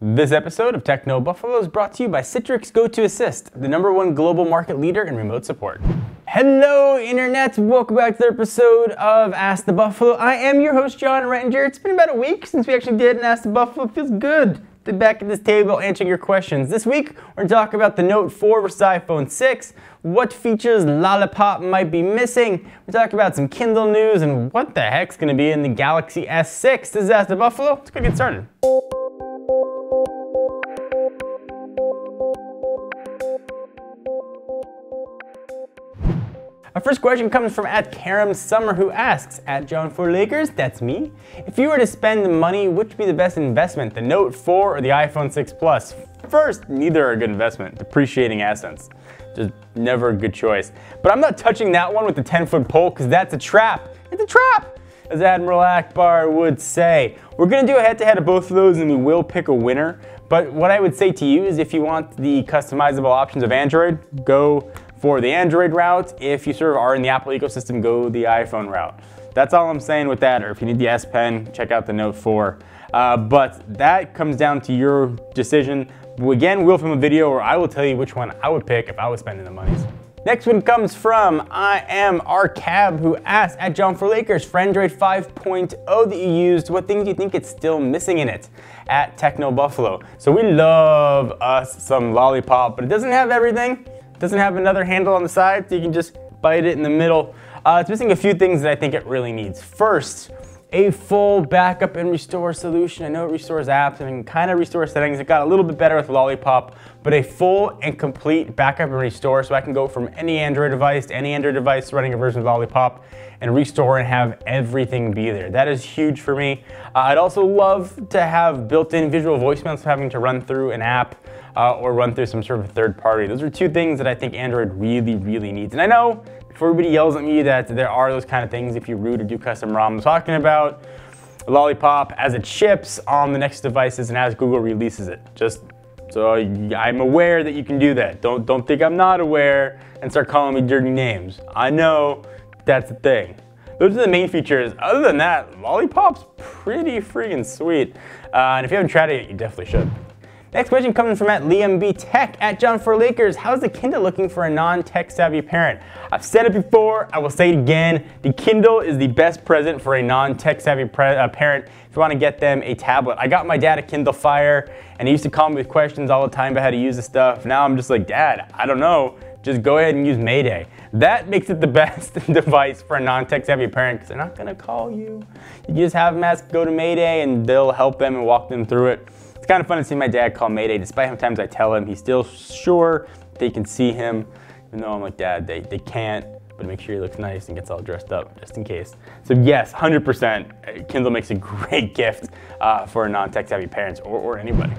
This episode of Techno Buffalo is brought to you by Citrix Go2Assist, the #1 global market leader in remote support. Hello Internet, welcome back to the episode of Ask the Buffalo. I am your host, John Rettinger. It's been about a week since we actually did an Ask the Buffalo. It feels good to be back at this table answering your questions. This week, we're going to talk about the Note 4 versus iPhone 6, what features Lollipop might be missing. We're talking about some Kindle news and what the heck's going to be in the Galaxy S6. This is Ask the Buffalo. Let's go get started. Our first question comes from @KaramSummer, who asks, @John4Lakers, that's me, if you were to spend the money, which would be the best investment, the Note 4 or the iPhone 6 Plus? First, neither are a good investment, depreciating assets. Just never a good choice. But I'm not touching that one with the 10-foot pole because that's a trap. It's a trap, as Admiral Akbar would say. We're gonna do a head-to-head of both of those and we will pick a winner. But what I would say to you is if you want the customizable options of Android, go for the Android route. If you sort of are in the Apple ecosystem, go the iPhone route. That's all I'm saying with that. Or if you need the S Pen, check out the Note 4. But that comes down to your decision. Again, we'll film a video or I will tell you which one I would pick if I was spending the money. Next one comes from I am RCab, who asks, @John4Lakers, for Android 5.0 that you used, what things do you think it's still missing in it? @TechnoBuffalo. So we love us some Lollipop, but it doesn't have everything. It doesn't have another handle on the side, so you can just bite it in the middle. It's missing a few things that I think it really needs. First, a full backup and restore solution. I know it restores apps and kind of restores settings. It got a little bit better with Lollipop, but a full and complete backup and restore so I can go from any Android device to any Android device running a version of Lollipop and restore and have everything be there. That is huge for me. I'd also love to have built-in visual voicemails of having to run through an app or run through some sort of a third party. Those are two things that I think Android really, really needs. And I know before everybody yells at me that there are those kind of things if you root or do custom ROM. I'm talking about Lollipop as it ships on the next devices and as Google releases it. Just so I'm aware that you can do that. Don't think I'm not aware and start calling me dirty names. I know that's the thing. Those are the main features. Other than that, Lollipop's pretty freaking sweet. And if you haven't tried it yet, you definitely should. Next question comes from @LiamBTech, @John4Lakers. How's the Kindle looking for a non-tech savvy parent? I've said it before, I will say it again. The Kindle is the best present for a non-tech savvy parent if you want to get them a tablet. I got my dad a Kindle Fire and he used to call me with questions all the time about how to use the stuff. Now I'm just like, Dad, I don't know. Just go ahead and use Mayday. That makes it the best device for a non-tech savvy parent because they're not gonna call you. You just have them go to Mayday and they'll help them and walk them through it. It's kind of fun to see my dad call Mayday. Despite how many times I tell him, he's still sure they can see him. Even though I'm like, Dad, they can't, but make sure he looks nice and gets all dressed up just in case. So yes, 100%, Kindle makes a great gift for non-tech savvy parents or anybody.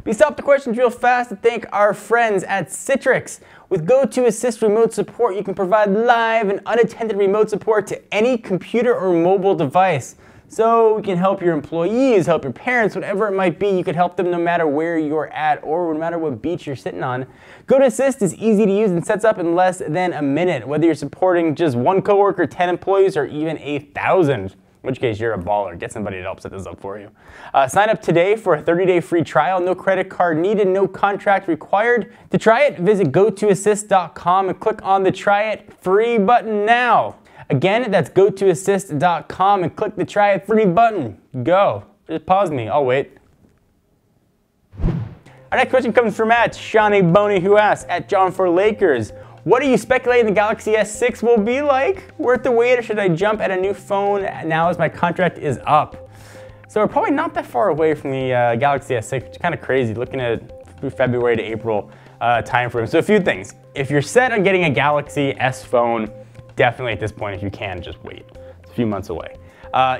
We stop the questions real fast to thank our friends at Citrix. With Go2Assist remote support, you can provide live and unattended remote support to any computer or mobile device. So we can help your employees, help your parents, whatever it might be. You can help them no matter where you're at or no matter what beach you're sitting on. Go2Assist is easy to use and sets up in less than a minute, whether you're supporting just one coworker, 10 employees, or even 1,000. In which case you're a baller. Get somebody to help set this up for you. Sign up today for a 30-day free trial. No credit card needed, no contract required. To try it, visit go2assist.com and click on the Try It Free button now. Again, that's go2assist.com and click the Try It Free button. Go. Just pause me. I'll wait. Our next question comes from Shawnee Boney, who asks, @John4Lakers, what are you speculating the Galaxy S6 will be like? Worth the wait or should I jump at a new phone now as my contract is up? So we're probably not that far away from the Galaxy S6, which is kind of crazy, looking at February to April time frame. So a few things. If you're set on getting a Galaxy S phone, definitely at this point, if you can, just wait. It's a few months away.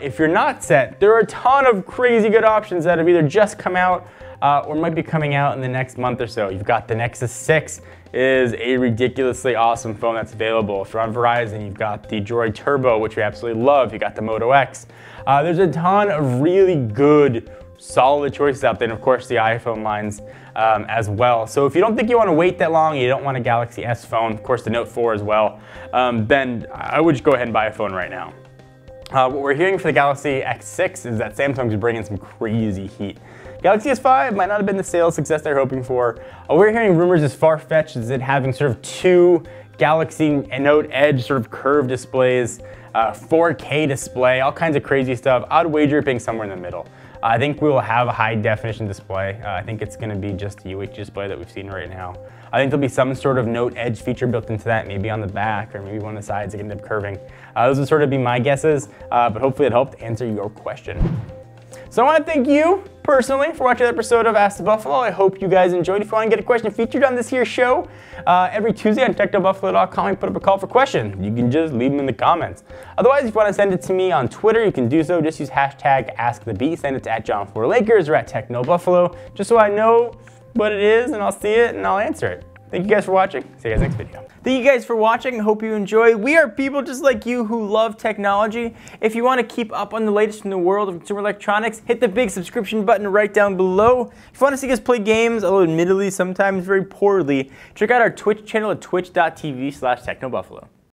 If you're not set, there are a ton of crazy good options that have either just come out or might be coming out in the next month or so. You've got the Nexus 6 is a ridiculously awesome phone that's available. If you're on Verizon, you've got the Droid Turbo, which we absolutely love. You got the Moto X. There's a ton of really good, solid choices out there, and of course the iPhone lines as well. So if you don't think you want to wait that long, you don't want a Galaxy S phone, of course the Note 4 as well, then I would just go ahead and buy a phone right now. What we're hearing for the Galaxy S6 is that Samsung's bringing some crazy heat. Galaxy S5 might not have been the sales success they're hoping for. We're hearing rumors as far-fetched as it having sort of 2 Galaxy Note Edge sort of curved displays, 4K display, all kinds of crazy stuff. I'd wager it being somewhere in the middle. I think we will have a high definition display. I think it's going to be just the UHD display that we've seen right now. I think there'll be some sort of Note Edge feature built into that, maybe on the back or maybe one of the sides that can end up curving. Those would sort of be my guesses, but hopefully it helped answer your question. So I want to thank you personally for watching that episode of Ask the Buffalo. I hope you guys enjoyed. If you want to get a question featured on this here show, every Tuesday on technobuffalo.com, we put up a call for questions. You can just leave them in the comments. Otherwise, if you want to send it to me on Twitter, you can do so. Just use hashtag AskTheBee. Send it to @John4Lakers or @TechnoBuffalo, just so I know what it is and I'll see it and I'll answer it. Thank you guys for watching. See you guys next video. Thank you guys for watching. I hope you enjoy. We are people just like you who love technology. If you want to keep up on the latest in the world of consumer electronics, hit the big subscription button right down below. If you want to see us play games, although admittedly sometimes very poorly, check out our Twitch channel at twitch.tv/technobuffalo.